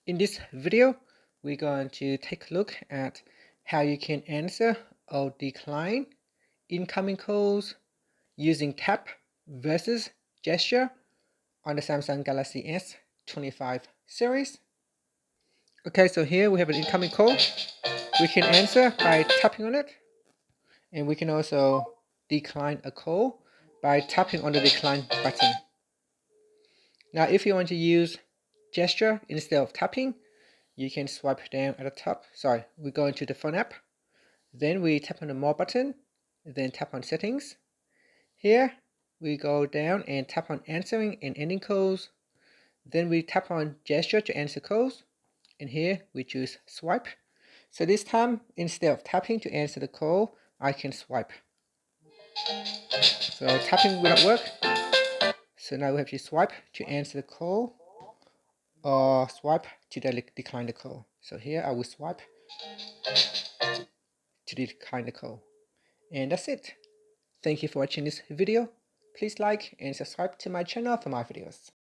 In this video, we're going to take a look at how you can answer or decline incoming calls using tap versus gesture on the Samsung Galaxy S25 series. Okay, so here we have an incoming call. We can answer by tapping on it, and we can also decline a call by tapping on the decline button. Now, if you want to use gesture instead of tapping, you can swipe down at the top. Sorry, we go into the phone app. Then we tap on the more button, then tap on settings. Here we go down and tap on answering and ending calls. Then we tap on gesture to answer calls. And here we choose swipe. So this time, instead of tapping to answer the call, I can swipe. So tapping will not work. So now we have to swipe to answer the call or swipe to decline the call. So here I will swipe to decline the call. And that's it. Thank you for watching this video. Please like and subscribe to my channel for more videos.